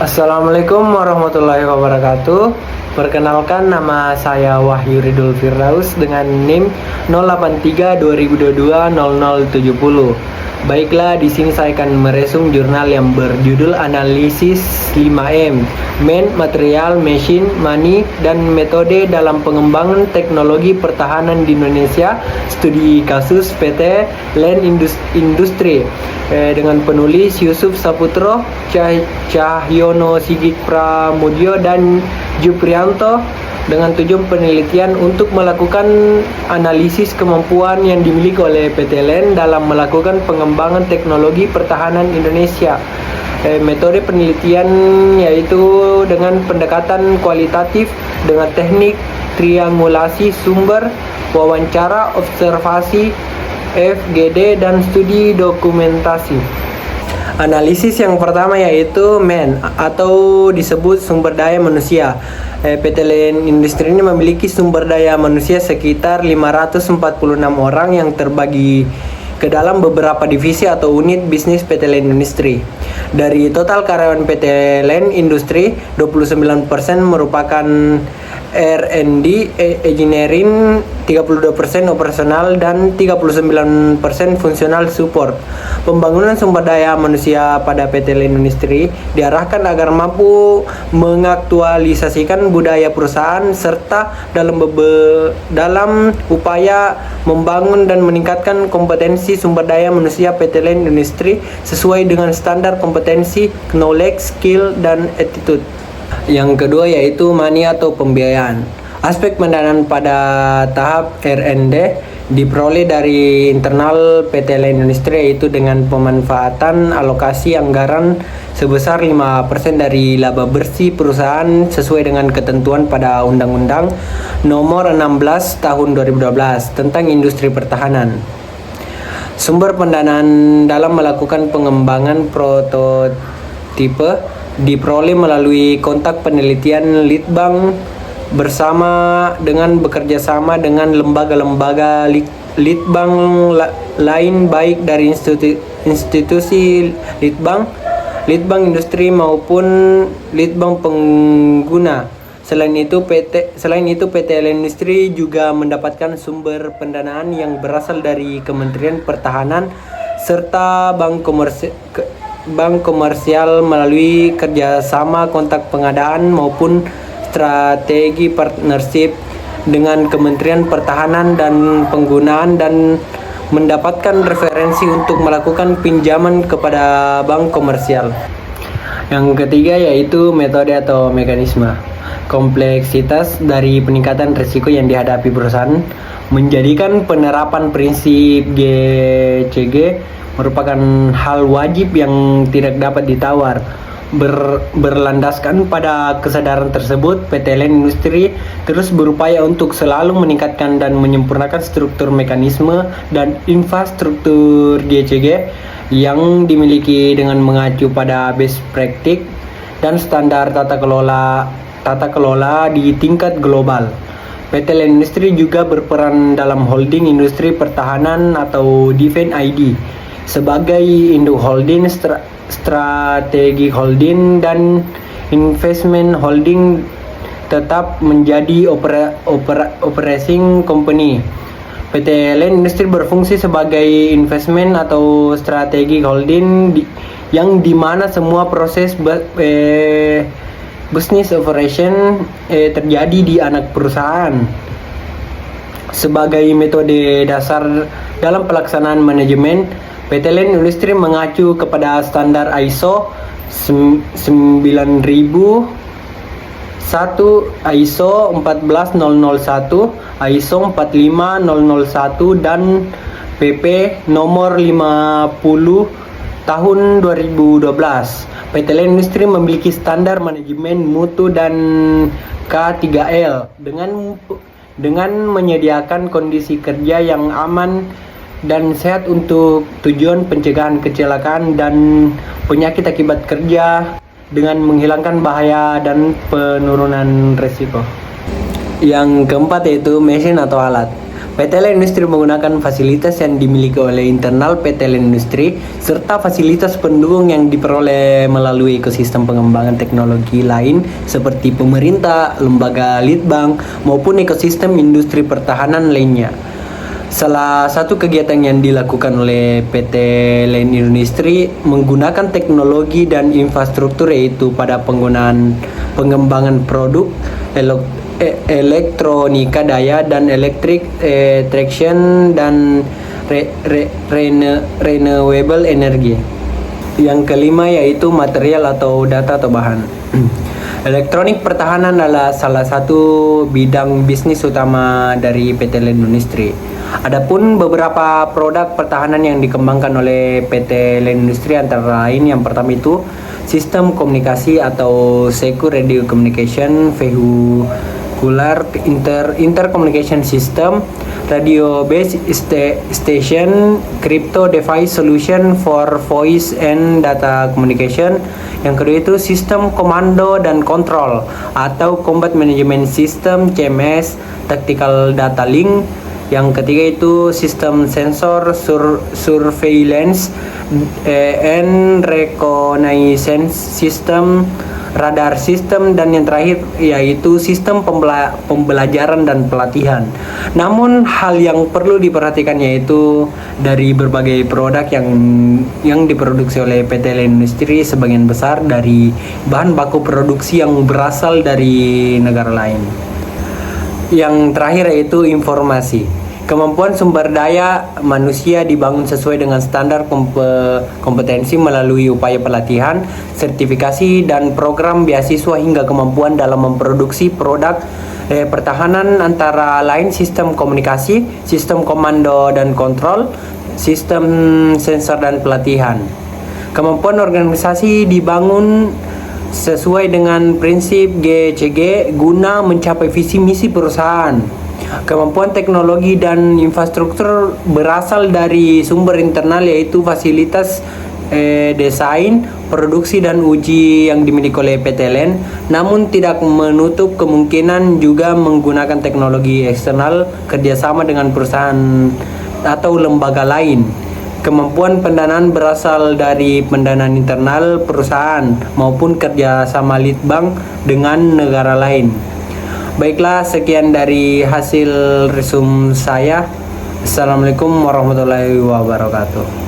Assalamualaikum warahmatullahi wabarakatuh. Perkenalkan, nama saya Wahyu Ridul Firdaus dengan NIM 083 2022 0070. Baiklah, di sini saya akan meresum jurnal yang berjudul Analisis 5M, Man, Material, Machine, Money, dan Metode dalam Pengembangan Teknologi Pertahanan di Indonesia, Studi Kasus PT Land Industri, dengan penulis Yusuf Saputro, Cahyono Sigit Pramudio, dan Juprianto, dengan tujuan penelitian untuk melakukan analisis kemampuan yang dimiliki oleh PT LAN dalam melakukan pengembangan teknologi pertahanan Indonesia. Metode penelitian yaitu dengan pendekatan kualitatif dengan teknik triangulasi sumber, wawancara, observasi, FGD, dan studi dokumentasi. Analisis yang pertama yaitu Man atau disebut sumber daya manusia. PT LAN Industri ini memiliki sumber daya manusia sekitar 546 orang yang terbagi ke dalam beberapa divisi atau unit bisnis PT LAN Industri. Dari total karyawan PT LAN Industri, 29% merupakan R&D, engineering, 32% operasional, dan 39% fungsional support. Pembangunan sumber daya manusia pada PT LAN Industri diarahkan agar mampu mengaktualisasikan budaya perusahaan serta dalam upaya membangun dan meningkatkan kompetensi sumber daya manusia PT LAN Industri sesuai dengan standar kompetensi, knowledge, skill, dan attitude. Yang kedua yaitu money atau pembiayaan. Aspek pendanaan pada tahap R&D diperoleh dari internal PT LAN Industri, yaitu dengan pemanfaatan alokasi anggaran sebesar 5% dari laba bersih perusahaan sesuai dengan ketentuan pada Undang-Undang Nomor 16 Tahun 2012 tentang Industri Pertahanan. Sumber pendanaan dalam melakukan pengembangan prototipe diperoleh melalui kontak penelitian Litbang bekerja sama dengan lembaga-lembaga Litbang lain, baik dari institusi Litbang Industri maupun Litbang pengguna. Selain itu PT LAN Industri juga mendapatkan sumber pendanaan yang berasal dari Kementerian Pertahanan serta bank komersial melalui kerjasama kontak pengadaan maupun strategi partnership dengan Kementerian Pertahanan dan penggunaan dan mendapatkan referensi untuk melakukan pinjaman kepada bank komersial. Yang ketiga yaitu metode atau mekanisme. Kompleksitas dari peningkatan risiko yang dihadapi perusahaan menjadikan penerapan prinsip GCG merupakan hal wajib yang tidak dapat ditawar. Berlandaskan pada kesadaran tersebut, PT LAN Industri terus berupaya untuk selalu meningkatkan dan menyempurnakan struktur mekanisme dan infrastruktur GCG yang dimiliki dengan mengacu pada best practice dan standar tata kelola di tingkat global. PT LAN Industri juga berperan dalam holding industri pertahanan atau Defense ID sebagai induk holding, strategi holding, dan investment holding tetap menjadi operating company. PT LAN Industri berfungsi sebagai investment atau strategi holding yang dimana semua proses business operation terjadi di anak perusahaan. Sebagai metode dasar dalam pelaksanaan manajemen, PT LAN Industri mengacu kepada standar ISO 9001, ISO 14001, ISO 45001, dan PP nomor 50 tahun 2012. PT LAN Industri memiliki standar manajemen mutu dan K3L dengan menyediakan kondisi kerja yang aman dan sehat untuk tujuan pencegahan kecelakaan dan penyakit akibat kerja dengan menghilangkan bahaya dan penurunan risiko. Yang keempat yaitu mesin atau alat. PT LEN Industri menggunakan fasilitas yang dimiliki oleh internal PT LEN Industri serta fasilitas pendukung yang diperoleh melalui ekosistem pengembangan teknologi lain seperti pemerintah, lembaga litbang, maupun ekosistem industri pertahanan lainnya. Salah satu kegiatan yang dilakukan oleh PT LEN Industri menggunakan teknologi dan infrastruktur, yaitu pada penggunaan pengembangan produk elektronika daya dan elektrik, traction dan renewable energy. Yang kelima yaitu material atau data atau bahan. Elektronik pertahanan adalah salah satu bidang bisnis utama dari PT LEN Industri. Adapun beberapa produk pertahanan yang dikembangkan oleh PT LEN Industri antara lain yang pertama itu sistem komunikasi atau Secure Radio Communication Vehicular Intercommunication System, Radio Base Station, Crypto Device Solution for Voice and Data Communication. Yang kedua itu sistem komando dan kontrol atau Combat Management System CMS, Tactical Data Link. Yang ketiga itu sistem sensor surveillance and reconnaissance system, radar system, dan yang terakhir yaitu sistem pembelajaran dan pelatihan. Namun hal yang perlu diperhatikan yaitu dari berbagai produk yang diproduksi oleh PT LEN Industri, sebagian besar dari bahan baku produksi yang berasal dari negara lain. Yang terakhir yaitu informasi. Kemampuan sumber daya manusia dibangun sesuai dengan standar kompetensi melalui upaya pelatihan, sertifikasi, dan program beasiswa hingga kemampuan dalam memproduksi produk pertahanan antara lain sistem komunikasi, sistem komando dan kontrol, sistem sensor dan pelatihan. Kemampuan organisasi dibangun sesuai dengan prinsip GCG guna mencapai visi misi perusahaan. Kemampuan teknologi dan infrastruktur berasal dari sumber internal yaitu fasilitas desain, produksi, dan uji yang dimiliki oleh PT LEN, namun tidak menutup kemungkinan juga menggunakan teknologi eksternal kerjasama dengan perusahaan atau lembaga lain. Kemampuan pendanaan berasal dari pendanaan internal perusahaan maupun kerjasama litbang dengan negara lain. Baiklah, sekian dari hasil resum saya. Assalamualaikum warahmatullahi wabarakatuh.